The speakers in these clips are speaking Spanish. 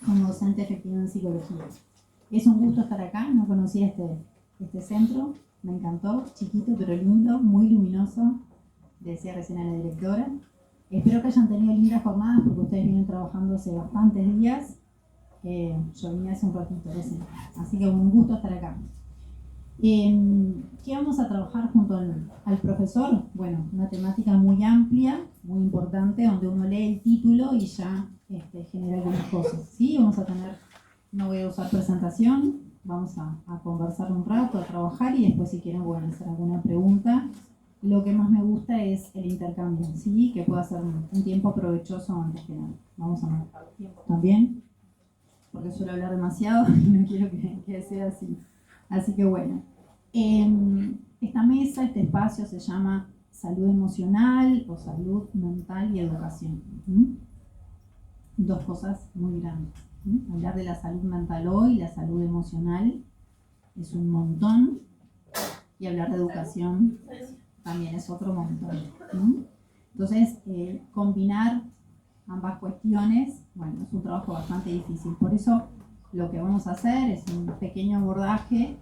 como docente efectiva en psicología. Es un gusto estar acá, no conocía este centro, me encantó, chiquito pero lindo, muy luminoso, decía recién a la directora. Espero que hayan tenido lindas jornadas porque ustedes vienen trabajando hace bastantes días. Yo vine hace un ratito recién, así que un gusto estar acá. ¿Qué vamos a trabajar junto al profesor? Bueno, una temática muy amplia, muy importante, donde uno lee el título y ya genera algunas cosas. ¿Sí? Vamos a tener, no voy a usar presentación, vamos a conversar un rato, a trabajar y después si quieren pueden hacer alguna pregunta. Lo que más me gusta es el intercambio, ¿sí? Que pueda ser un tiempo provechoso antes que nada. Vamos a manejar el tiempo también, porque suelo hablar demasiado y no quiero que sea así. Así que bueno, esta mesa, este espacio se llama salud emocional o salud mental y educación. Dos cosas muy grandes. Hablar de la salud mental hoy, la salud emocional, es un montón. Y hablar de educación también es otro montón. Entonces, combinar ambas cuestiones, bueno, es un trabajo bastante difícil. Por eso lo que vamos a hacer es un pequeño abordaje.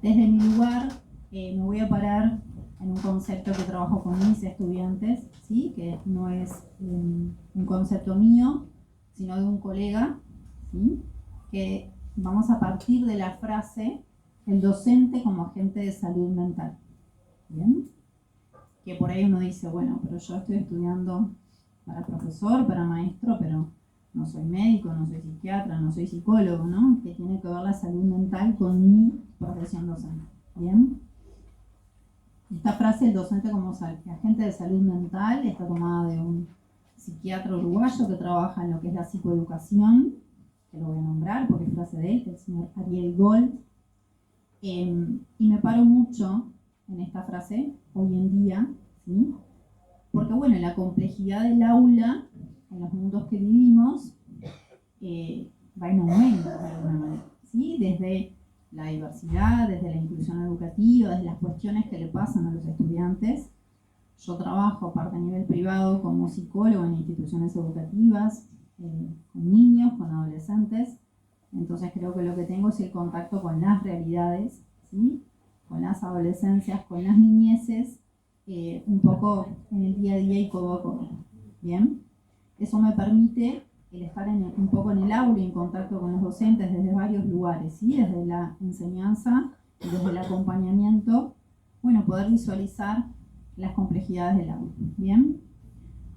Desde mi lugar me voy a parar en un concepto que trabajo con mis estudiantes, ¿sí? Que no es un concepto mío, sino de un colega, ¿sí? Que vamos a partir de la frase el docente como agente de salud mental. ¿Bien? Que por ahí uno dice, bueno, pero yo estoy estudiando para profesor, para maestro, pero no soy médico, no soy psiquiatra, no soy psicólogo, ¿no? Que tiene que ver la salud mental con mi profesión docente. ¿Bien? Esta frase, el docente como agente de salud mental, está tomada de un psiquiatra uruguayo que trabaja en lo que es la psicoeducación, que lo voy a nombrar porque es frase de él, que es el señor Ariel Gold. Y me paro mucho en esta frase hoy en día, ¿sí? Porque bueno, la complejidad del aula, en los mundos que vivimos, va en aumento de alguna manera, ¿sí? Desde la diversidad, desde la inclusión educativa, desde las cuestiones que le pasan a los estudiantes. Yo trabajo, aparte a nivel privado, como psicólogo en instituciones educativas, con niños, con adolescentes. Entonces creo que lo que tengo es el contacto con las realidades, ¿sí? Con las adolescencias, con las niñeces, un poco en el día a día y codo a codo. ¿Bien? Eso me permite el estar un poco en el aula y en contacto con los docentes desde varios lugares, ¿sí? Desde la enseñanza y desde el acompañamiento, bueno, poder visualizar las complejidades del aula. ¿Bien?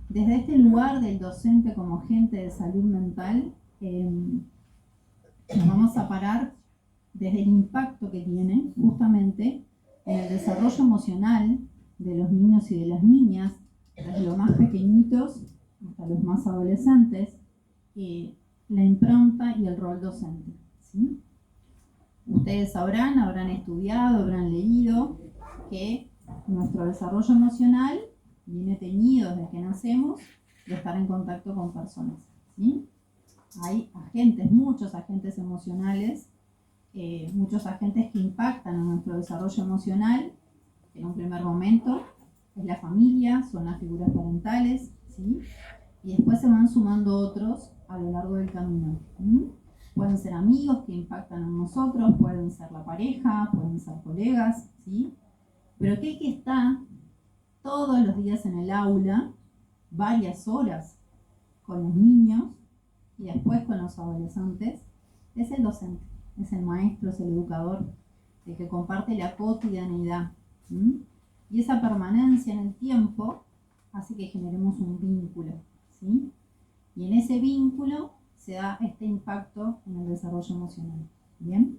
Desde este lugar del docente como agente de salud mental, nos vamos a parar desde el impacto que tiene justamente en el desarrollo emocional de los niños y de las niñas, desde los más pequeñitos hasta los más adolescentes, la impronta y el rol docente, ¿sí? Ustedes habrán estudiado, habrán leído que nuestro desarrollo emocional viene teñido desde que nacemos de estar en contacto con personas, ¿sí? Hay agentes, muchos agentes emocionales, muchos agentes que impactan en nuestro desarrollo emocional. En un primer momento es la familia, son las figuras parentales, ¿sí? Y después se van sumando otros a lo largo del camino. Pueden ser amigos que impactan en nosotros, pueden ser la pareja, pueden ser colegas, ¿sí? Pero aquel que está todos los días en el aula, varias horas con los niños y después con los adolescentes, es el docente, es el maestro, es el educador, el que comparte la cotidianidad. Y esa permanencia en el tiempo hace que generemos un vínculo, ¿sí? Y en ese vínculo se da este impacto en el desarrollo emocional. ¿Bien?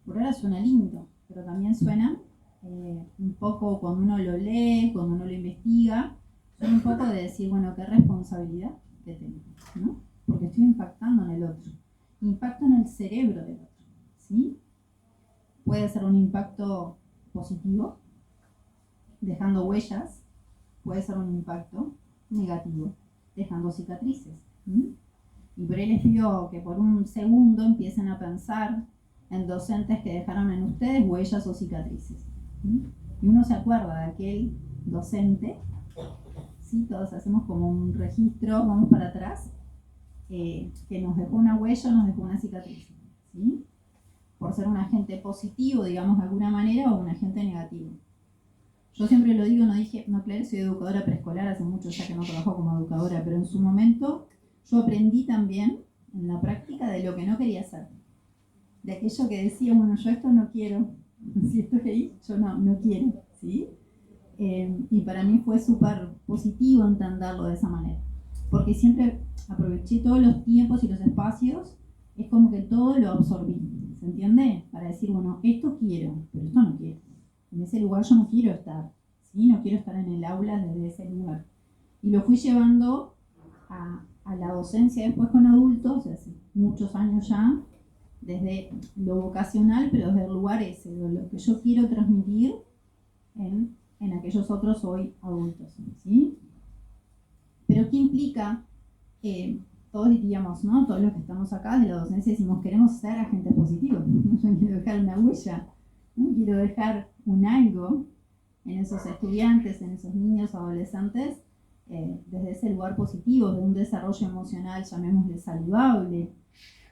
Por ahora suena lindo, pero también suena un poco cuando uno lo lee, cuando uno lo investiga, suena un poco de decir, bueno, qué responsabilidad que tengo, ¿no? Porque estoy impactando en el otro. Impacto en el cerebro del otro, ¿sí? Puede ser un impacto positivo, dejando huellas, puede ser un impacto negativo, dejando cicatrices. Y por ahí les pido que por un segundo empiecen a pensar en docentes que dejaron en ustedes huellas o cicatrices. Y uno se acuerda de aquel docente, ¿sí? Todos hacemos como un registro, vamos para atrás, que nos dejó una huella, nos dejó una cicatriz, ¿sí? Por ser un agente positivo, digamos de alguna manera, o un agente negativo. Yo siempre lo digo, no, claro, soy educadora preescolar, hace mucho ya que no trabajo como educadora, pero en su momento yo aprendí también en la práctica de lo que no quería hacer. De aquello que decía, bueno, yo esto no quiero, si estoy ahí, yo no quiero, ¿sí? Y para mí fue súper positivo entenderlo de esa manera, porque siempre aproveché todos los tiempos y los espacios, es como que todo lo absorbí, ¿se entiende? Para decir, bueno, esto quiero, pero esto no quiero. En ese lugar yo no quiero estar, ¿sí? No quiero estar en el aula desde ese lugar. Y lo fui llevando a la docencia después con adultos, hace muchos años ya, desde lo vocacional, pero desde el lugar ese, de lo que yo quiero transmitir en aquellos otros hoy adultos, ¿sí? Pero ¿qué implica? Todos diríamos, ¿no? Todos los que estamos acá de la docencia decimos, queremos ser agentes positivos, yo quiero dejar una huella, ¿no? Quiero dejar un algo en esos estudiantes, en esos niños, adolescentes, desde ese lugar positivo, de un desarrollo emocional, llamémosle saludable,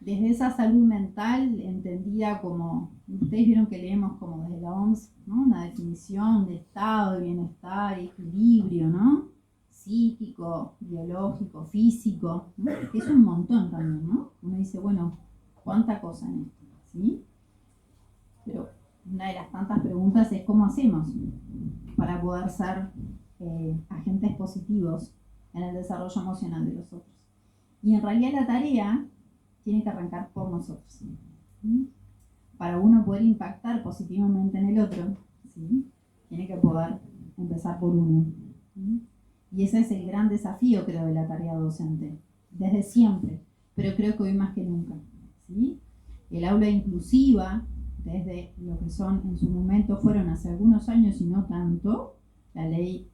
desde esa salud mental entendida como, ustedes vieron que leemos como desde la OMS, ¿no? Una definición de estado de bienestar, equilibrio, ¿no? Psíquico, biológico, físico, ¿no? Que es un montón también, ¿no? Uno dice, bueno, ¿cuánta cosa en esto? ¿Sí? Pero una de las tantas preguntas es ¿cómo hacemos para poder ser agentes positivos en el desarrollo emocional de los otros? Y en realidad la tarea tiene que arrancar por nosotros, ¿sí? Para uno poder impactar positivamente en el otro, ¿sí? Tiene que poder empezar por uno, ¿sí? Y ese es el gran desafío, creo, de la tarea docente, desde siempre, pero creo que hoy más que nunca, ¿sí? El aula inclusiva, desde lo que son en su momento, fueron hace algunos años y no tanto, la ley,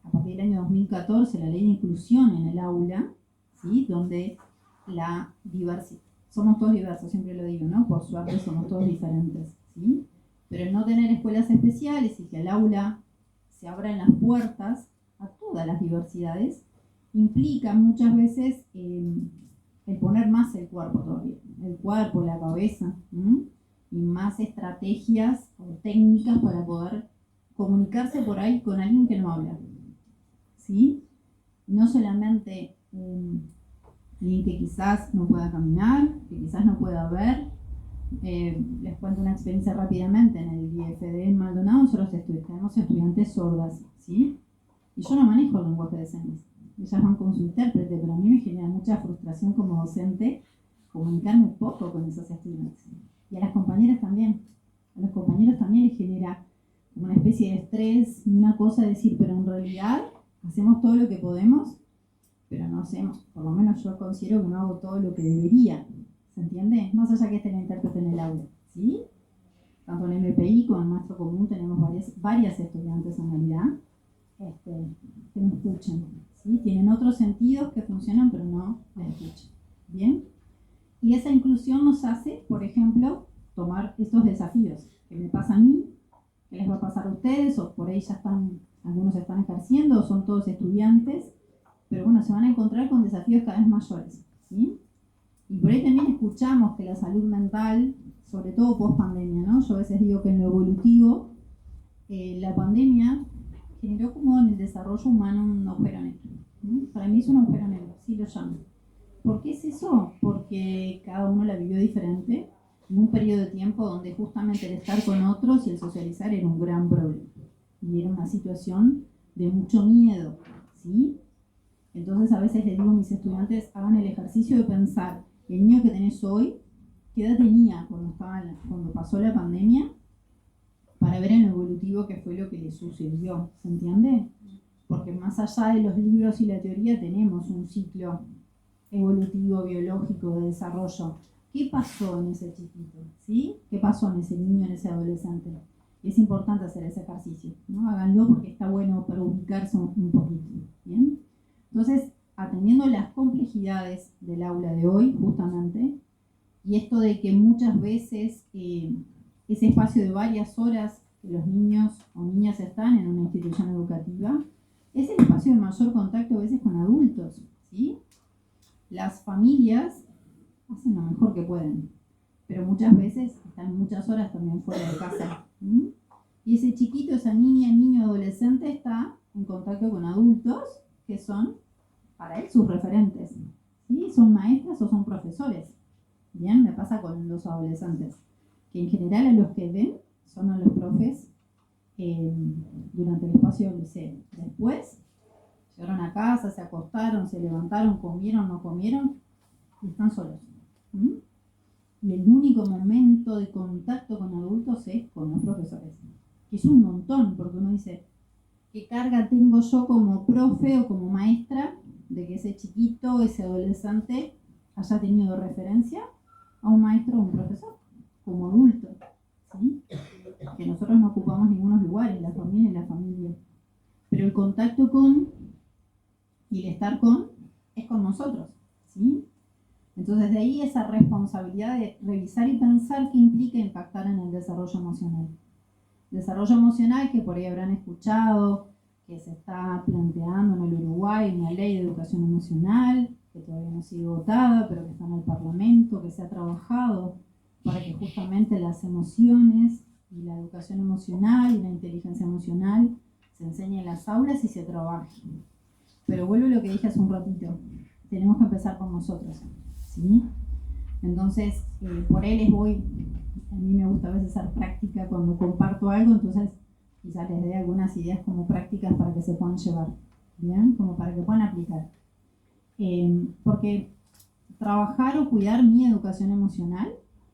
a partir del año 2014, la ley de inclusión en el aula, ¿sí? Donde la diversidad, somos todos diversos, siempre lo digo, ¿no? Por suerte somos todos diferentes, ¿sí? Pero el no tener escuelas especiales y que al aula se abran las puertas a todas las diversidades, implica muchas veces el poner más el cuerpo todavía, el cuerpo, la cabeza, ¿sí? Y más estrategias o técnicas para poder comunicarse por ahí con alguien que no habla, ¿sí? No solamente alguien que quizás no pueda caminar, que quizás no pueda ver. Les cuento una experiencia rápidamente. En el IFD en Maldonado nosotros tenemos estudiantes sordas, ¿sí? Y yo no manejo el lenguaje de señas. Ellas van con su intérprete, pero a mí me genera mucha frustración como docente comunicarme poco con esos estudiantes. Y a las compañeras también. A los compañeros también les genera una especie de estrés y una cosa de decir, pero en realidad hacemos todo lo que podemos, pero no hacemos, por lo menos yo considero que no hago todo lo que debería, ¿se entiende? Más allá que esté el intérprete en el aula, ¿sí? Tanto en MPI como en Maestro Común tenemos varias estudiantes en realidad que no escuchan, ¿sí? Tienen otros sentidos que funcionan, pero no la escuchan, ¿bien? Y esa inclusión nos hace, por ejemplo, tomar estos desafíos que me pasa a mí, que les va a pasar a ustedes, o por ahí ya están, algunos están ejerciendo, o son todos estudiantes, pero bueno, se van a encontrar con desafíos cada vez mayores, ¿sí? Y por ahí también escuchamos que la salud mental, sobre todo post pandemia, ¿no? Yo a veces digo que en lo evolutivo, la pandemia generó como en el desarrollo humano un agujero negro, ¿no? Para mí es un agujero negro, sí lo llamo. ¿Por qué es eso? Porque cada uno la vivió diferente, en un periodo de tiempo donde justamente el estar con otros y el socializar era un gran problema. Y era una situación de mucho miedo, ¿sí? Entonces a veces les digo a mis estudiantes, hagan el ejercicio de pensar, el niño que tenés hoy, ¿qué edad tenía cuando pasó la pandemia? Para ver en lo evolutivo qué fue lo que le sucedió, ¿se entiende? Porque más allá de los libros y la teoría tenemos un ciclo evolutivo, biológico, de desarrollo. ¿Qué pasó en ese chiquito? ¿Sí? ¿Qué pasó en ese niño, en ese adolescente? Es importante hacer ese ejercicio, ¿no? Háganlo porque está bueno para ubicarse un poquito, ¿bien? Entonces, atendiendo las complejidades del aula de hoy, justamente, y esto de que muchas veces ese espacio de varias horas que los niños o niñas están en una institución educativa, es el espacio de mayor contacto a veces con adultos, ¿sí? Las familias hacen lo mejor que pueden, pero muchas veces están muchas horas también fuera de casa. ¿Mm? Y ese chiquito, esa niña, niño, adolescente está en contacto con adultos que son para él sus referentes. ¿Sí? Son maestras o son profesores. Bien, me pasa con los adolescentes, que en general a los que ven son a los profes durante el espacio del liceo. Después llegaron a casa, se acostaron, se levantaron, comieron, no comieron y están solos. ¿Mm? Y el único momento de contacto con adultos es con los profesores. Que es un montón, porque uno dice, ¿qué carga tengo yo como profe o como maestra de que ese chiquito, ese adolescente haya tenido referencia a un maestro o un profesor como adulto? ¿Sí? Que nosotros no ocupamos ningunos lugares, la familia es la familia. Pero el contacto con y el estar con es con nosotros. ¿Sí? Entonces de ahí esa responsabilidad de revisar y pensar qué implica impactar en el desarrollo emocional. Desarrollo emocional que por ahí habrán escuchado, que se está planteando en el Uruguay una ley de educación emocional, que todavía no ha sido votada, pero que está en el Parlamento, que se ha trabajado para que justamente las emociones y la educación emocional y la inteligencia emocional se enseñe en las aulas y se trabaje. Pero vuelvo a lo que dije hace un ratito, tenemos que empezar por nosotros, ¿sí? Entonces, por ahí les voy, a mí me gusta a veces hacer práctica cuando comparto algo, entonces quizás les dé algunas ideas como prácticas para que se puedan llevar, ¿bien? Como para que puedan aplicar. Porque trabajar o cuidar mi educación emocional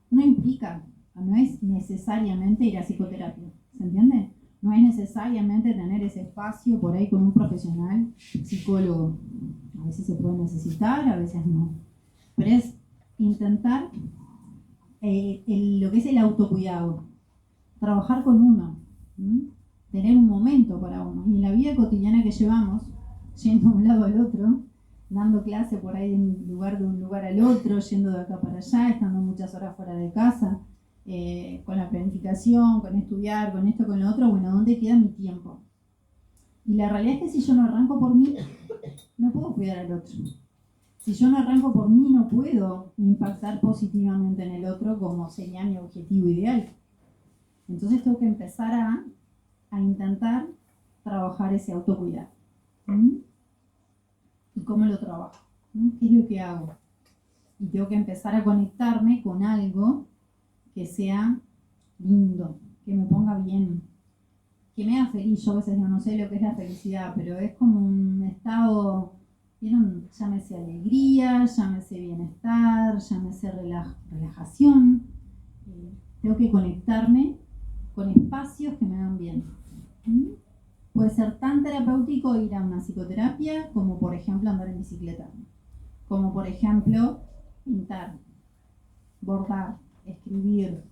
no implica, no es necesariamente ir a psicoterapia, ¿se entiende? No es necesariamente tener ese espacio por ahí con un profesional psicólogo. A veces se puede necesitar, a veces no. Pero es intentar lo que es el autocuidado, trabajar con uno, tener un momento para uno. Y en la vida cotidiana que llevamos, yendo de un lado al otro, dando clase por ahí de un lugar al otro, yendo de acá para allá, estando muchas horas fuera de casa, con la planificación, con estudiar, con esto, con lo otro, bueno, ¿dónde queda mi tiempo? Y la realidad es que si yo no arranco por mí, no puedo cuidar al otro. Si yo no arranco por mí, no puedo impactar positivamente en el otro como sería mi objetivo ideal. Entonces tengo que empezar a intentar trabajar ese autocuidado. ¿Y cómo lo trabajo? ¿Qué es lo que hago? Y tengo que empezar a conectarme con algo que sea lindo, que me ponga bien, que me haga feliz. Yo a veces no sé lo que es la felicidad, pero es como un estado, ¿vieron? Llámese alegría, llámese bienestar, llámese relajación. Tengo que conectarme con espacios que me hagan bien. Puede ser tan terapéutico ir a una psicoterapia como por ejemplo andar en bicicleta, como por ejemplo pintar, bordar, escribir,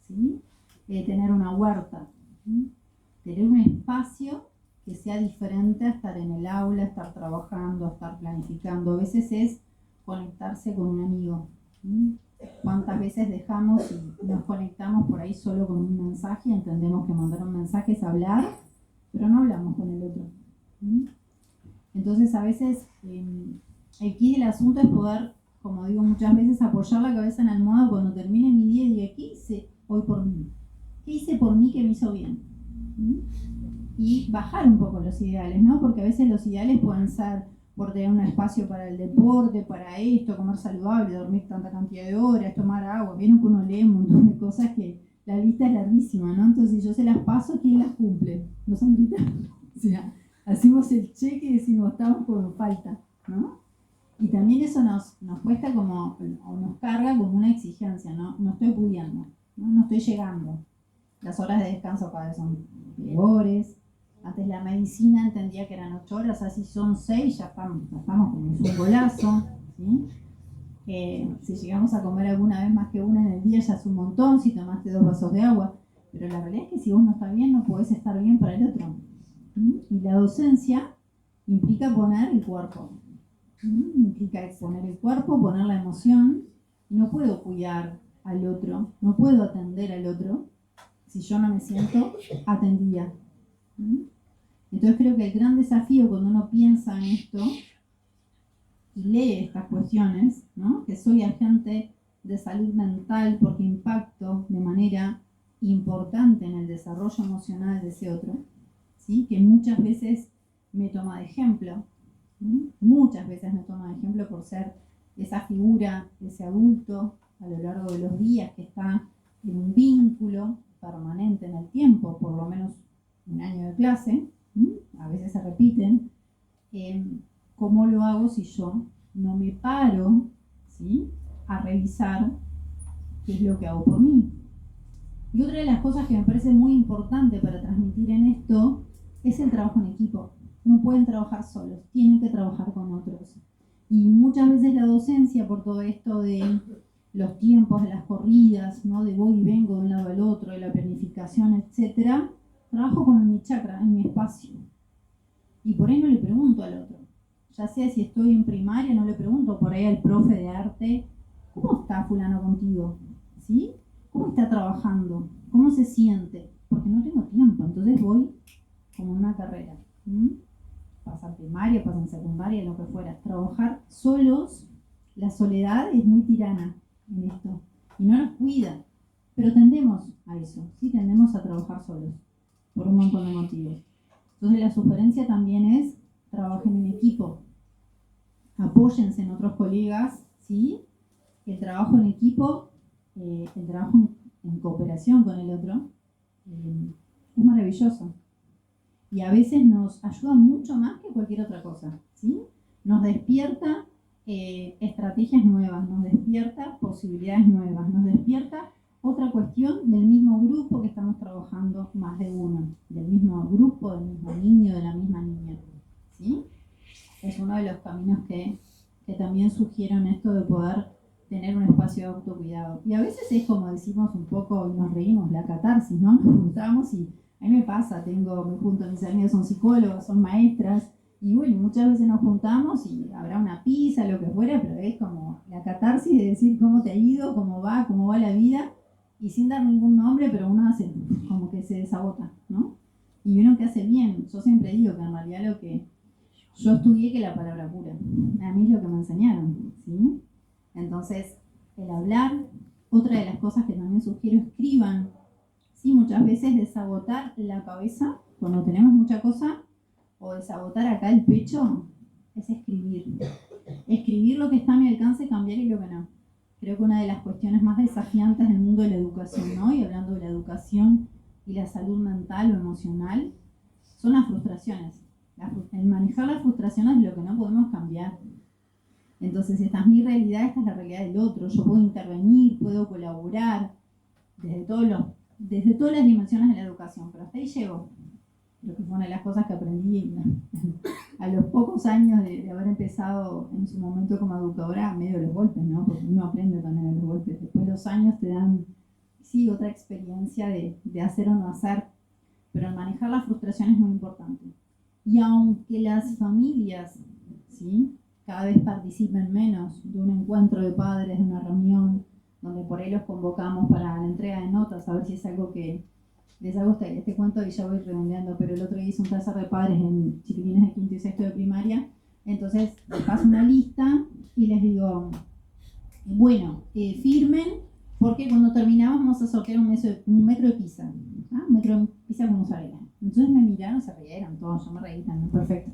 ¿sí? Tener una huerta, ¿sí? Tener un espacio que sea diferente a estar en el aula, estar trabajando, estar planificando. A veces es conectarse con un amigo. ¿Sí? ¿Cuántas veces dejamos y nos conectamos por ahí solo con un mensaje? Entendemos que mandar un mensaje es hablar, pero no hablamos con el otro. ¿Sí? Entonces a veces aquí el asunto es poder, como digo muchas veces, apoyar la cabeza en la almohada cuando termine mi día y diga, ¿qué hice hoy por mí? ¿Qué hice por mí que me hizo bien? Y bajar un poco los ideales, ¿no? Porque a veces los ideales pueden ser por tener un espacio para el deporte, para esto, comer saludable, dormir tanta cantidad de horas, tomar agua. Vieron que uno lee un montón de cosas que la lista es larguísima, ¿no? Entonces si yo se las paso, ¿quién las cumple? ¿No son listas? O sea, hacemos el cheque y decimos, estamos con falta, ¿no? Y también eso nos cuesta como, o nos carga como una exigencia, ¿no? No estoy pudiendo, no estoy llegando. Las horas de descanso cada vez son peores. Antes la medicina entendía que eran 8 horas, así son 6, ya estamos como es un golazo, ¿sí? Si llegamos a comer alguna vez más que una en el día ya es un montón, si tomaste 2 vasos de agua, pero la realidad es que si vos no estás bien, no podés estar bien para el otro. Y la docencia implica poner el cuerpo, implica poner el cuerpo, poner la emoción, y no puedo cuidar al otro, no puedo atender al otro si yo no me siento atendida. Entonces creo que el gran desafío cuando uno piensa en esto y lee estas cuestiones, ¿no? Que soy agente de salud mental porque impacto de manera importante en el desarrollo emocional de ese otro, ¿sí? Que muchas veces me toma de ejemplo, ¿sí? Muchas veces me toma de ejemplo por ser esa figura, ese adulto a lo largo de los días que está en un vínculo permanente en el tiempo, por lo menos un año de clase, ¿sí? A veces se repiten. ¿Cómo lo hago si yo no me paro, ¿sí?, a revisar qué es lo que hago por mí? Y otra de las cosas que me parece muy importante para transmitir en esto es el trabajo en equipo. No pueden trabajar solos, tienen que trabajar con otros. Y muchas veces la docencia, por todo esto de los tiempos, de las corridas, ¿no?, de voy y vengo de un lado al otro, de la planificación, etc., trabajo con mi chakra, en mi espacio. Y por ahí no le pregunto al otro. Ya sea si estoy en primaria, no le pregunto por ahí al profe de arte, ¿cómo está fulano contigo? ¿Sí? ¿Cómo está trabajando? ¿Cómo se siente? Porque no tengo tiempo, entonces voy como una carrera. Pasan primaria, pasan secundaria, lo que fuera. Trabajar solos, la soledad es muy tirana en esto y no nos cuida. Pero tendemos a eso, ¿sí? Tendemos a trabajar solos por un montón de motivos. Entonces la sugerencia también es trabajen en equipo, apóyense en otros colegas, ¿sí? El trabajo en equipo, el trabajo en cooperación con el otro, es maravilloso. Y a veces nos ayuda mucho más que cualquier otra cosa, ¿sí? Nos despierta estrategias nuevas, nos despierta posibilidades nuevas, nos despierta otra cuestión del mismo grupo que estamos trabajando más de uno, del mismo grupo, del mismo niño, de la misma niña, ¿sí? Es uno de los caminos que también sugiero en esto de poder tener un espacio de autocuidado. Y a veces es como decimos un poco y nos reímos, la catarsis, ¿no? Nos juntamos y a mí me pasa, me junto a mis amigas, son psicólogas, son maestras, y bueno, muchas veces nos juntamos y habrá una pizza, lo que fuera, pero es como la catarsis de decir cómo te ha ido, cómo va la vida, y sin dar ningún nombre, pero uno hace como que se desagota, ¿no? Y uno que hace bien. Yo siempre digo que en realidad lo que yo estudié que la palabra cura, a mí es lo que me enseñaron, ¿sí? Entonces, el hablar, otra de las cosas que también sugiero, escriban, ¿sí? Muchas veces desagotar la cabeza cuando tenemos mucha cosa, o desagotar acá el pecho, es escribir. Escribir lo que está a mi alcance, cambiar y lo que no. Creo que una de las cuestiones más desafiantes del mundo de la educación, ¿no? Y hablando de la educación y la salud mental o emocional, son las frustraciones. El manejar las frustraciones es lo que no podemos cambiar. Entonces, esta es mi realidad, esta es la realidad del otro. Yo puedo intervenir, puedo colaborar desde todas las dimensiones de la educación, pero hasta ahí llego. Lo que fue una de las cosas que aprendí a los pocos años de haber empezado en su momento como educadora, medio de los golpes, ¿no? Porque uno aprende también de los golpes. Después los años te dan, sí, otra experiencia de hacer o no hacer, pero el manejar la frustración es muy importante. Y aunque las familias, ¿sí?, cada vez participen menos de un encuentro de padres, de una reunión, donde por ahí los convocamos para la entrega de notas, a ver si es algo que les hago este cuento y ya voy redondeando, pero el otro día hice un taller de padres en chiquilines de quinto y sexto de primaria, entonces les paso una lista y les digo, bueno, firmen, porque cuando terminamos vamos a sortear un metro de pizza, ¿ah? Un metro de pizza con mozzarella. Entonces me miraron, se rieron todos, yo me reí también, perfecto.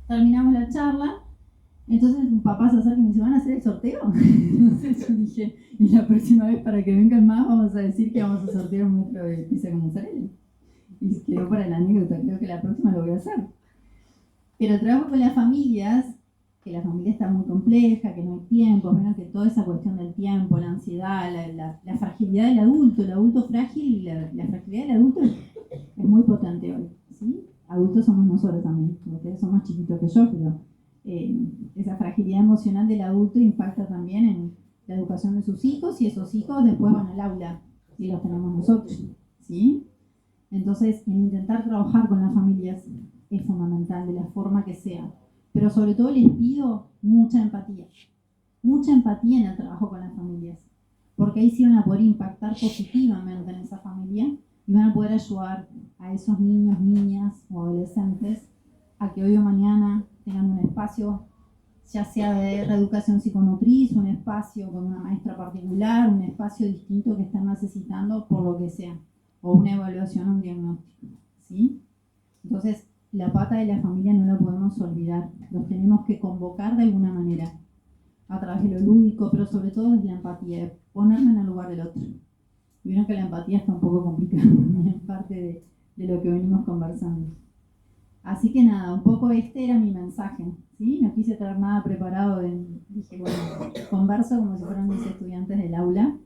Terminamos la charla, entonces un papá se acerca y me dice, ¿van a hacer el sorteo? Entonces yo dije, y la próxima vez para que vengan más vamos a decir que vamos a sortear un metro de pizza con mozzarella. Y quedó para la anécdota, creo que la próxima lo voy a hacer. Pero trabajo con las familias, que la familia está muy compleja, que no hay tiempo, menos que toda esa cuestión del tiempo, la ansiedad, la fragilidad del adulto, el adulto frágil y la fragilidad del adulto es muy potente hoy, ¿sí? Adultos somos nosotros también, ustedes son más chiquitos que yo, pero esa fragilidad emocional del adulto impacta también en la educación de sus hijos y esos hijos después van al aula y los tenemos nosotros, ¿sí? Entonces, en intentar trabajar con las familias es fundamental, de la forma que sea. Pero sobre todo les pido mucha empatía en el trabajo con las familias, porque ahí sí van a poder impactar positivamente en esa familia y van a poder ayudar a esos niños, niñas o adolescentes a que hoy o mañana tengan un espacio ya sea de reeducación psicomotriz, un espacio con una maestra particular, un espacio distinto que están necesitando por lo que sea, o una evaluación o un diagnóstico, ¿sí? Entonces, la pata de la familia no la podemos olvidar, los tenemos que convocar de alguna manera, a través de lo lúdico, pero sobre todo desde la empatía, de ponerme en el lugar del otro. Y vieron que la empatía está un poco complicada, es parte de lo que venimos conversando. Así que nada, un poco este era mi mensaje, ¿sí? No quise traer nada preparado, dije, bueno, converso como si fueran mis estudiantes del aula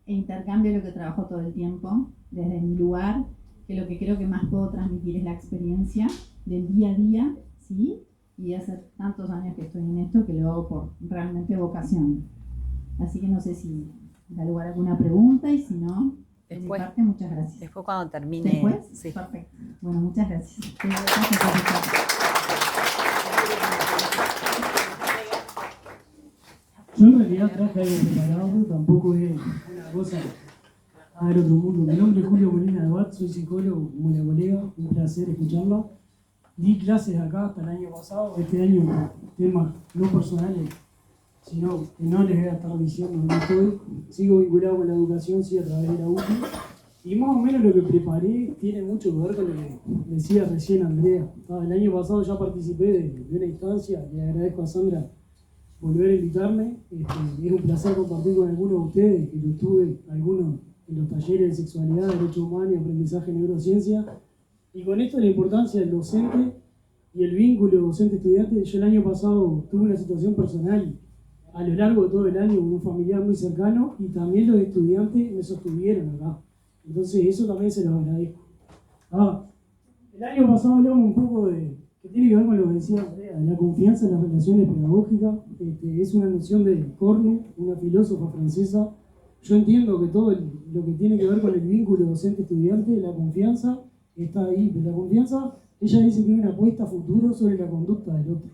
e intercambio lo que trabajo todo el tiempo, desde mi lugar, que lo que creo que más puedo transmitir es la experiencia del día a día, ¿sí? Y de hace tantos años que estoy en esto que lo hago por realmente vocación. Así que no sé si da lugar a alguna pregunta y si no, de mi parte, muchas gracias. Después cuando termine. ¿Después? Sí. Perfecto. Bueno, muchas gracias. Yo en realidad traje algo preparado, tampoco es una cosa del otro mundo. Mi nombre es Julio Molina de Bat, soy psicólogo como la colega, un placer escucharla. Di clases acá hasta el año pasado, este año temas no personales, sino que no les voy a estar diciendo dónde estoy. Sigo vinculado con la educación, sí, a través de la UTI. Y más o menos lo que preparé tiene mucho que ver con lo que decía recién Andrea. El año pasado ya participé de una instancia, le agradezco a Sandra volver a invitarme. Es un placer compartir con algunos de ustedes, que lo tuve algunos en los talleres de sexualidad, derechos humanos y aprendizaje en neurociencia. Y con esto la importancia del docente y el vínculo docente-estudiante. Yo el año pasado tuve una situación personal a lo largo de todo el año con un familiar muy cercano y también los estudiantes me sostuvieron acá. Entonces eso también se los agradezco. El año pasado hablamos un poco de, que tiene que ver con lo que decía Andrea, de la confianza en las relaciones pedagógicas. Es una noción de Cornu, una filósofa francesa. Yo entiendo que todo lo que tiene que ver con el vínculo docente-estudiante, la confianza, está ahí, pero la confianza, ella dice que es una apuesta a futuro sobre la conducta del otro.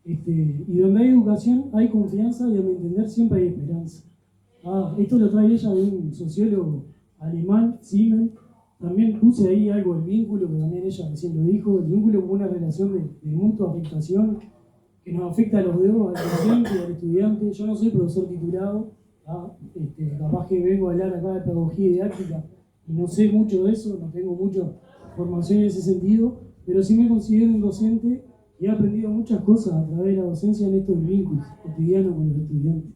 Y donde hay educación, hay confianza y a mi entender siempre hay esperanza. Esto lo trae ella de un sociólogo alemán, Simmel. También puse ahí algo del vínculo, que también ella recién lo dijo, el vínculo como una relación de mutua afectación que nos afecta a los dos, al docente y al estudiante. Yo no soy profesor titulado, capaz que vengo a hablar acá de pedagogía didáctica y no sé mucho de eso, no tengo mucha formación en ese sentido, pero sí me considero un docente y he aprendido muchas cosas a través de la docencia en estos vínculos cotidianos con los estudiantes.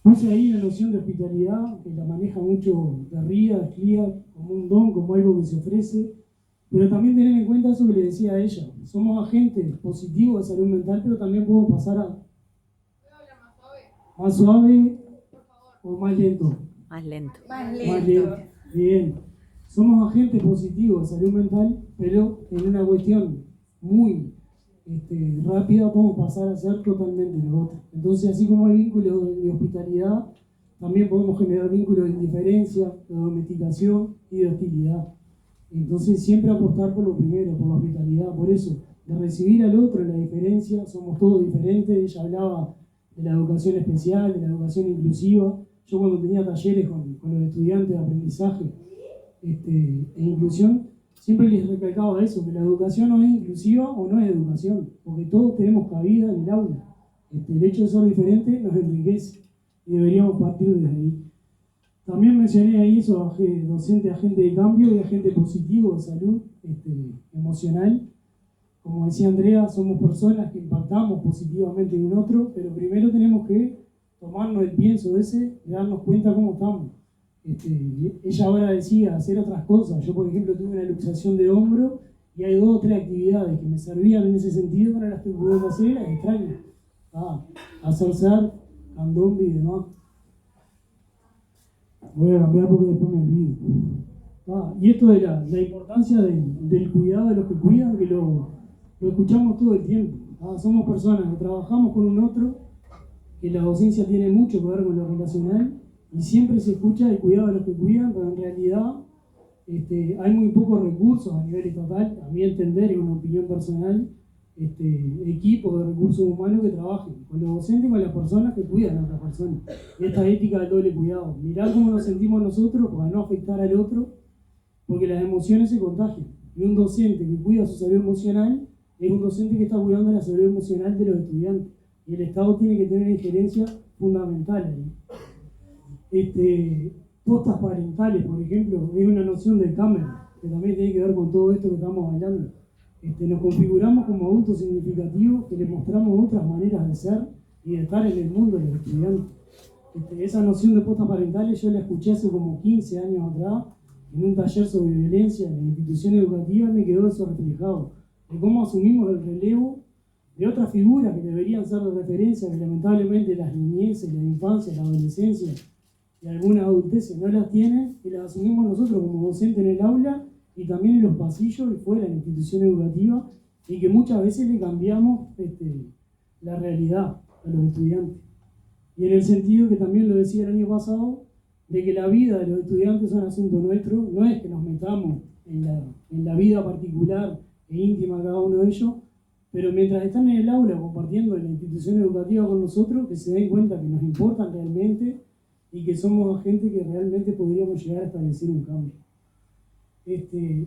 Puse ahí la noción de hospitalidad, que la maneja mucho Garría, Esclía, como un don, como algo que se ofrece, pero también tener en cuenta eso que le decía a ella. Somos agentes positivos de salud mental, pero también podemos pasar a... ¿Puedo hablar más suave? ¿Más suave o más lento? Más lento. Más Más lento. Bien. Somos agentes positivos de salud mental, pero en una cuestión muy rápida podemos pasar a ser totalmente lo otro. Entonces, así como hay vínculos de hospitalidad, también podemos generar vínculos de indiferencia, de domesticación y de hostilidad. Entonces, siempre apostar por lo primero, por la hospitalidad. Por eso, de recibir al otro en la diferencia, somos todos diferentes. Ella hablaba de la educación especial, de la educación inclusiva. Yo cuando tenía talleres con los estudiantes de aprendizaje e inclusión, siempre les recalcaba eso, que la educación no es inclusiva o no es educación, porque todos tenemos cabida en el aula. El hecho de ser diferente nos enriquece y deberíamos partir desde ahí. También mencioné ahí eso, docente, agente de cambio y agente positivo de salud emocional. Como decía Andrea, somos personas que impactamos positivamente en un otro, pero primero tenemos que tomarnos el pienso ese y darnos cuenta cómo estamos. Ella ahora decía hacer otras cosas. Yo, por ejemplo, tuve una luxación de hombro y hay 2 o 3 actividades que me servían en ese sentido, que no las estoy pudiendo hacer, las extraño. Hacer ser, candombe y demás. Voy a cambiar porque después me olvido. Y esto de la importancia del cuidado de los que cuidan, que lo escuchamos todo el tiempo. Somos personas que trabajamos con un otro, que la docencia tiene mucho que ver con lo relacional, y siempre se escucha el cuidado de los que cuidan, pero en realidad hay muy pocos recursos a nivel estatal, a mi entender, es una opinión personal, equipos de recursos humanos que trabajen con los docentes y con las personas que cuidan a otras personas. Esta ética del doble cuidado, mirar cómo nos sentimos nosotros para no afectar al otro, porque las emociones se contagian. Y un docente que cuida su salud emocional es un docente que está cuidando la salud emocional de los estudiantes. y el Estado tiene que tener una injerencia fundamental ahí. Postas parentales, por ejemplo, es una noción del Cameron, que también tiene que ver con todo esto que estamos hablando. Nos configuramos como adultos significativos que le mostramos otras maneras de ser y de estar en el mundo de los estudiantes. Esa noción de postas parentales yo la escuché hace como 15 años atrás en un taller sobre violencia en la institución educativa, y me quedó eso reflejado, de cómo asumimos el relevo de otras figuras que deberían ser de referencia, que lamentablemente las niñeces, la infancia, la adolescencia y algunas adulteces no las tienen, y las asumimos nosotros como docentes en el aula y también en los pasillos y fuera de la institución educativa, y que muchas veces le cambiamos la realidad a los estudiantes. Y en el sentido que también lo decía el año pasado, de que la vida de los estudiantes es un asunto nuestro, no es que nos metamos en la vida particular e íntima de cada uno de ellos, pero mientras están en el aula compartiendo en la institución educativa con nosotros, que se den cuenta que nos importan realmente y que somos gente que realmente podríamos llegar a establecer un cambio.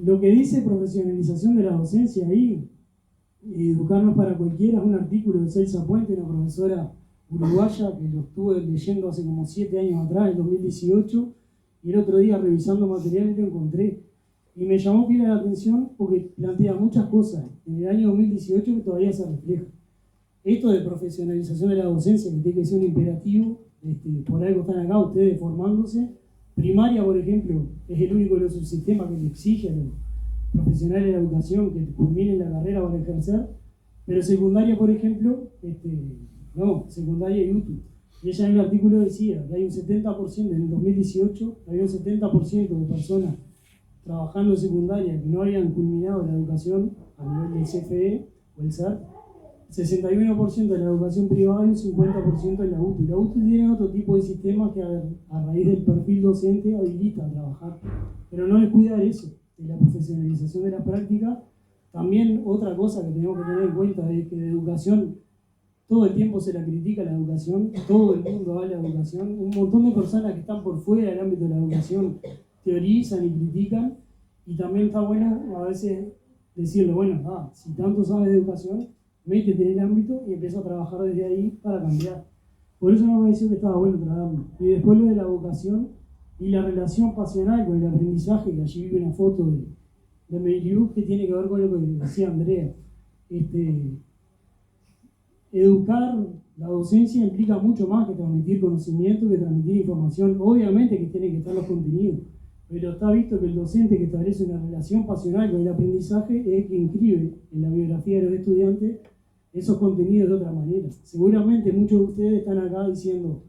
Lo que dice profesionalización de la docencia ahí, educarnos para cualquiera, es un artículo de Celsa Puente, una profesora uruguaya que lo estuve leyendo hace como 7 años atrás, en 2018, y el otro día revisando material lo encontré. Y me llamó pila la atención porque plantea muchas cosas en el año 2018 que todavía se refleja. Esto de profesionalización de la docencia, que tiene que ser un imperativo, por algo están acá ustedes formándose. Primaria, por ejemplo, es el único de los subsistemas que le exige a los profesionales de la educación que culminen la carrera para ejercer, pero secundaria, por ejemplo, no, secundaria y UTU. Y ella en el artículo decía que hay un 70%, en el 2018, había un 70% de personas trabajando en secundaria que no habían culminado la educación a nivel del CFE o el SAT, 61% de la educación privada y un 50% de la UTU. La UTU tiene otro tipo de sistema que a raíz del perfil docente habilita a trabajar, pero no descuidar eso, de la profesionalización de la práctica. También otra cosa que tenemos que tener en cuenta es que de educación todo el tiempo se la critica la educación, todo el mundo habla de educación, un montón de personas que están por fuera del ámbito de la educación teorizan y critican, y también está bueno a veces decirle, bueno, si tanto sabes de educación, métete en el ámbito y empieza a trabajar desde ahí para cambiar. Por eso me pareció que estaba bueno tratarlo. Y después lo de la vocación y la relación pasional con el aprendizaje, que allí vive una foto de Meiliu, que tiene que ver con lo que decía Andrea. Educar la docencia implica mucho más que transmitir conocimiento, que transmitir información. Obviamente que tienen que estar los contenidos, pero está visto que el docente que establece una relación pasional con el aprendizaje es el que inscribe en la biografía de los estudiantes esos contenidos de otra manera. Seguramente muchos de ustedes están acá diciendo,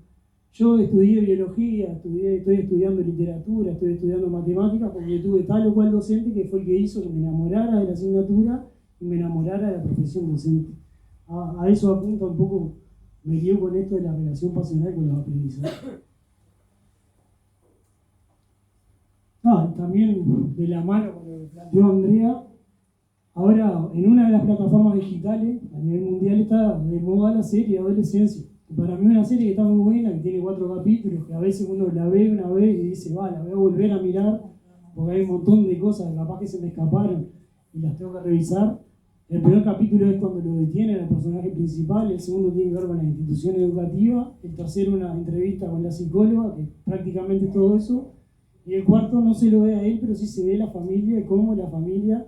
yo estudié biología, estoy estudiando literatura, estoy estudiando matemáticas porque tuve tal o cual docente que fue el que hizo que me enamorara de la asignatura y me enamorara de la profesión docente. A eso apunta un poco, me guío con esto de la relación pasional con los aprendizajes. También de la mano con lo que planteó Andrea, ahora en una de las plataformas digitales a nivel mundial está de moda la serie Adolescencia. Para mí una serie que está muy buena, que tiene 4 capítulos, que a veces uno la ve una vez y dice, la voy a volver a mirar, porque hay un montón de cosas que capaz que se me escaparon y las tengo que revisar. El primer capítulo es cuando lo detienen al personaje principal, el segundo tiene que ver con la institución educativa, el tercero una entrevista con la psicóloga, que prácticamente es todo eso, y el cuarto no se lo ve a él, pero sí se ve la familia y cómo la familia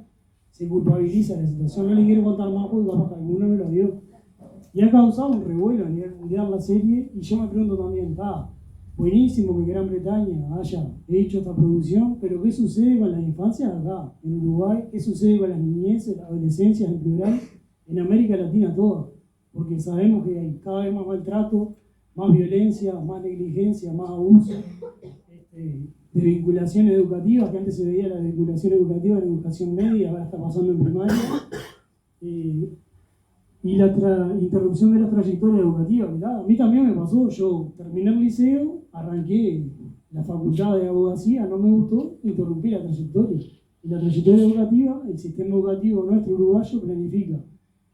se culpabiliza de la situación. No les quiero contar más porque capaz que alguno no lo vio. Y ha causado un revuelo a nivel mundial la serie, y yo me pregunto también, buenísimo que Gran Bretaña haya hecho esta producción, pero ¿qué sucede con las infancias acá, en Uruguay? ¿Qué sucede con las niñeces, las adolescencias en plural, en América Latina toda? Porque sabemos que hay cada vez más maltrato, más violencia, más negligencia, más abuso, de vinculaciones educativas, que antes se veía la vinculación educativa en educación media, ahora está pasando en primaria. Y la interrupción de la trayectoria educativa, a mí también me pasó. Yo terminé el liceo, arranqué la facultad de abogacía, no me gustó, interrumpí la trayectoria. Y la trayectoria educativa, el sistema educativo nuestro uruguayo planifica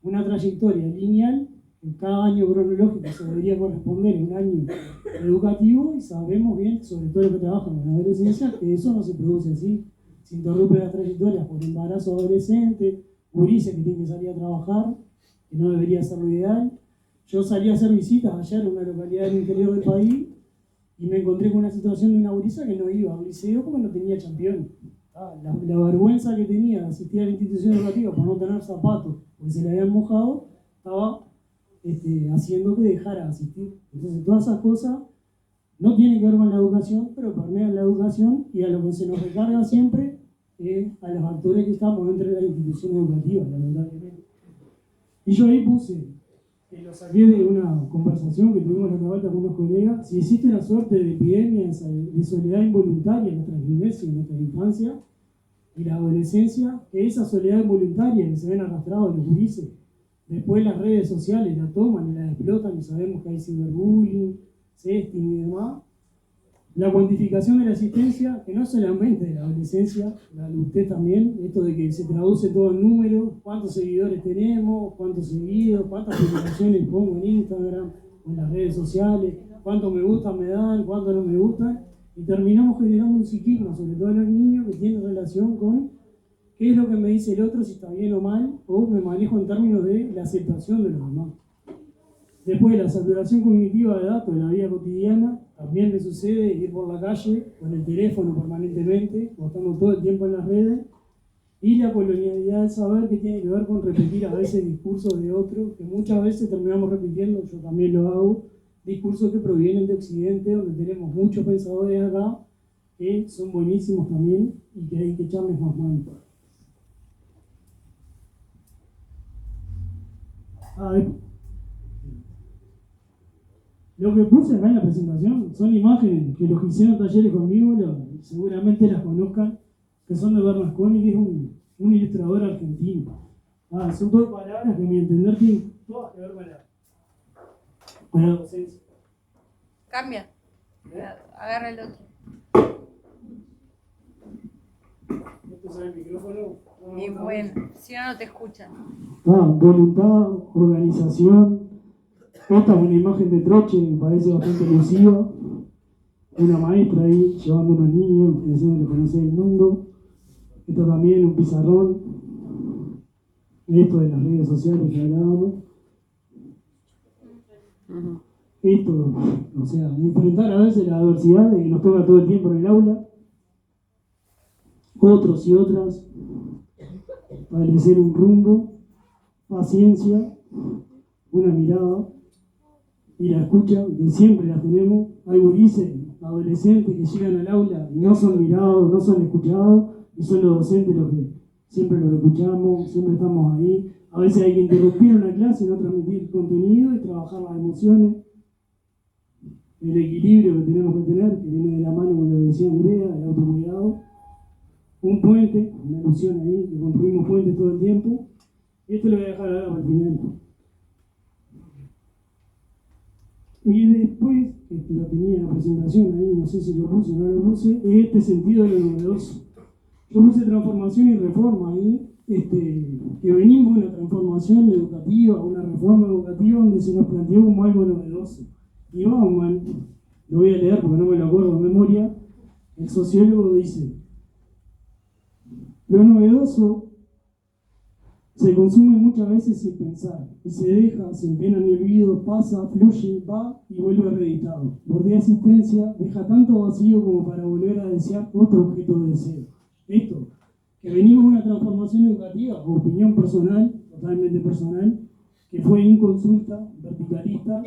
una trayectoria lineal, en cada año cronológico se debería corresponder en un año educativo, y sabemos bien, sobre todo los que trabajan en la adolescencia, que eso no se produce así. Se interrumpe las trayectorias por embarazo adolescente, gurises que tienen que salir a trabajar, que no debería ser lo ideal. yo salí a hacer visitas ayer en una localidad del interior del país y me encontré con una situación de una gurisa que no iba a un liceo porque no tenía campeón. La vergüenza que tenía de asistir a la institución educativa por no tener zapatos porque se le habían mojado, estaba haciendo que dejara de asistir. Entonces todas esas cosas no tienen que ver con la educación, pero permean la educación y a lo que se nos recarga siempre es a los actores que estamos dentro de la institución educativa, lamentablemente. Y yo ahí puse, que lo saqué de una conversación que tuvimos en la vuelta con unos colegas, si existe una suerte de epidemia de soledad involuntaria en nuestras niñez y en nuestra infancia y la adolescencia, que esa soledad involuntaria que se ven arrastrados los gurises, después las redes sociales la toman y la explotan y sabemos que hay ciberbullying, sexting y demás. La cuantificación de la existencia, que no solamente de la adolescencia, la adultez también, esto de que se traduce todo en números, cuántos seguidores tenemos, cuántos seguidos, cuántas publicaciones pongo en Instagram o en las redes sociales, cuántos me gustan me dan, cuántos no me gustan, y terminamos generando un psiquismo, sobre todo en los niños, que tiene relación con qué es lo que me dice el otro, si está bien o mal, o me manejo en términos de la aceptación de los demás. Después, la saturación cognitiva de datos de la vida cotidiana, también me sucede ir por la calle con el teléfono permanentemente, o estando todo el tiempo en las redes, y la colonialidad del saber, que tiene que ver con repetir a veces discursos de otros, que muchas veces terminamos repitiendo, yo también lo hago, discursos que provienen de Occidente, donde tenemos muchos pensadores acá, que son buenísimos también, y que hay que echarles más mano. Lo que puse acá en la presentación son imágenes que los que hicieron talleres conmigo seguramente las conozcan, que son de Bernasconi, que es un ilustrador argentino. Son todas palabras que a mi entender tienen todas que ver con la docencia. Cambia. Agarra el otro. ¿Esto es el micrófono? Y bueno, si no, no te escuchan. Voluntad, organización. Esta es una imagen de Troche, me parece bastante elusiva. Una maestra ahí llevando a unos niños, haciéndoles conocer el mundo. Esto también, un pizarrón. Esto de las redes sociales que hablábamos. Esto, o sea, enfrentar a veces la adversidad de que nos toca todo el tiempo en el aula. Otros y otras, establecer un rumbo, paciencia, una mirada y la escucha, que siempre la tenemos. Hay gurises, adolescentes que llegan al aula y no son mirados, no son escuchados, y son los docentes los que siempre los escuchamos, siempre estamos ahí. A veces hay que interrumpir una clase, no transmitir contenido y trabajar las emociones. El equilibrio que tenemos que tener, que viene de la mano, como lo decía Andrea, el autocuidado. Un puente, una ilusión ahí, que construimos puentes todo el tiempo. Y esto lo voy a dejar ahora para el final. Y después, lo tenía en la presentación ahí, no sé si lo puse o no lo puse, es este sentido de lo novedoso. Yo puse transformación y reforma ahí, que venimos de una transformación educativa, una reforma educativa donde se nos planteó como algo novedoso. Y Bauman, lo voy a leer porque no me lo acuerdo de memoria, el sociólogo dice: lo novedoso se consume muchas veces sin pensar, y se deja sin pena ni olvido, pasa, fluye, va y vuelve reeditado. Bordea existencia, deja tanto vacío como para volver a desear otro objeto de deseo. Esto, que venimos de una transformación educativa, opinión personal, totalmente personal, que fue inconsulta, verticalista,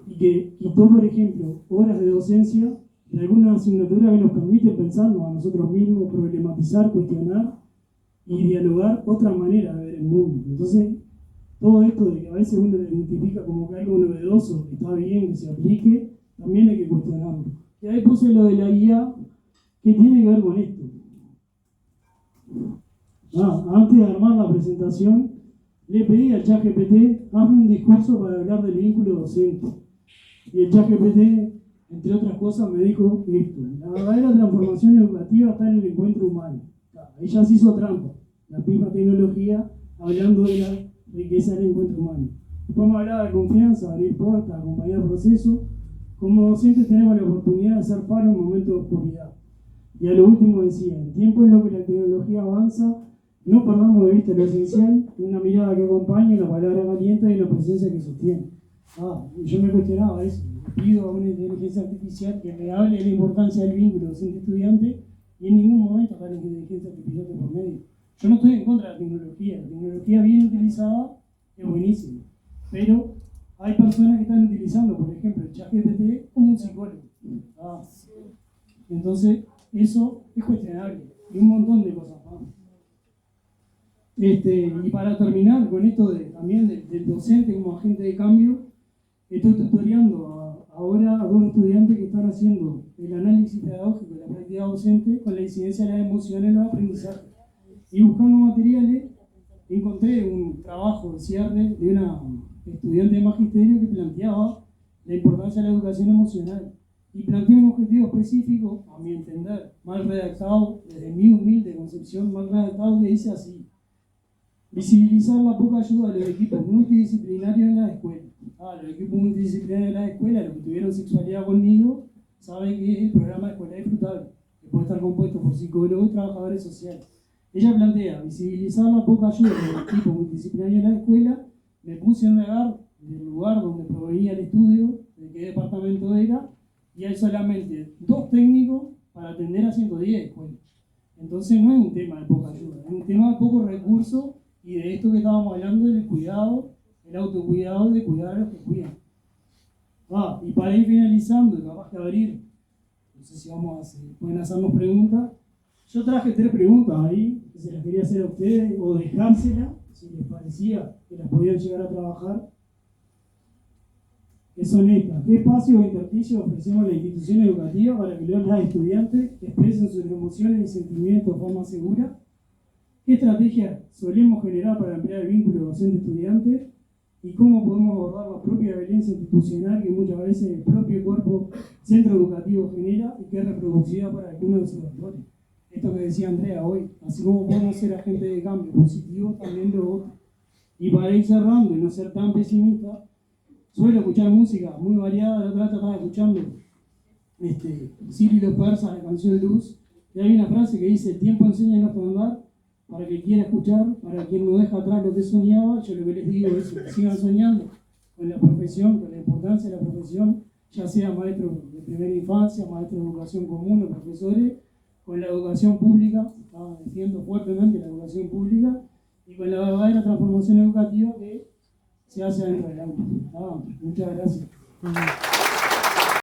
y que quitó, por ejemplo, horas de docencia de alguna asignatura que nos permite pensarnos a nosotros mismos, problematizar, cuestionar y dialogar otra manera de ver el mundo. Entonces, todo esto de que a veces uno lo identifica como que algo novedoso, que está bien, que se aplique, también hay que cuestionarlo. Y ahí puse lo de la guía, que tiene que ver con esto. Antes de armar la presentación, le pedí al ChatGPT, hazme un discurso para hablar del vínculo docente. Y el ChatGPT, entre otras cosas, me dijo esto: la verdadera transformación educativa está en el encuentro humano. Ahí ya se hizo trampa, la misma tecnología, hablando de la riqueza del encuentro humano. Después me hablaba de confianza, abrir puertas, acompañar el proceso. Como docentes tenemos la oportunidad de ser faro en momentos de oscuridad. Y a lo último decía: en tiempo en lo que la tecnología avanza, no perdamos de vista lo esencial, una mirada que acompañe, una palabra caliente y una presencia que sostiene. Yo me cuestionaba eso. Pido a una inteligencia artificial que me hable de la importancia del vínculo docente-estudiante y en ningún momento está la inteligencia artificial de por medio. Yo no estoy en contra de la tecnología bien utilizada es buenísima, pero hay personas que están utilizando, por ejemplo, el ChatGPT como un psicólogo. Entonces, eso es cuestionable y un montón de cosas más. Y para terminar con esto también del docente como agente de cambio, estoy tutoreando ahora a 2 estudiantes que están haciendo el análisis pedagógico de la práctica docente con la incidencia de las emociones en los aprendizajes. Y buscando materiales, encontré un trabajo de cierre de una estudiante de magisterio que planteaba la importancia de la educación emocional y planteó un objetivo específico, a mi entender, mal redactado, desde mi humilde concepción, mal redactado, que dice así: visibilizar la poca ayuda de los equipos multidisciplinarios en las escuelas. Los equipos multidisciplinarios en las escuelas, los que tuvieron sexualidad conmigo, saben que es el programa de Escuela Disfrutable, que puede estar compuesto por psicólogos y trabajadores sociales. Ella plantea visibilizar la poca ayuda de los equipos multidisciplinarios en la escuela. Me puse a negar del lugar donde provenía el estudio, de qué departamento era, y hay solamente 2 técnicos para atender a 110 escuelas. Entonces no es un tema de poca ayuda, es un tema de pocos recursos y de esto que estábamos hablando del cuidado, el autocuidado, de cuidar a los que cuidan. Y para ir finalizando, y capaz que abrir, no sé si pueden hacernos preguntas. Yo traje 3 preguntas ahí, que se las quería hacer a ustedes, o dejárselas, si les parecía que las podían llegar a trabajar. Que son estas: ¿qué espacio o intersticio ofrecemos a la institución educativa para que los estudiantes expresen sus emociones y sentimientos de forma segura? ¿Qué estrategias solemos generar para ampliar el vínculo docente-estudiante? ¿Y cómo podemos abordar la propia violencia institucional que muchas veces el propio cuerpo centro educativo genera y que es reproducida por algunos de sus actores? Esto que decía Andrea hoy, así como podemos ser agentes de cambio positivo, también lo otro. Y para ir cerrando y no ser tan pesimista, suelo escuchar música muy variada. La otra vez estaba escuchando Ciro y los Persas, la canción Luz, y hay una frase que dice: el tiempo enseña a nuestro andar, para que quiera escuchar, para quien no deja atrás lo que soñaba. Yo lo que les digo es que sigan soñando con la profesión, con la importancia de la profesión, ya sea maestro de primera infancia, maestro de educación común o profesores, con la educación pública, defiendo fuertemente la educación pública, y con la verdadera transformación educativa que se hace dentro del aula. Muchas gracias.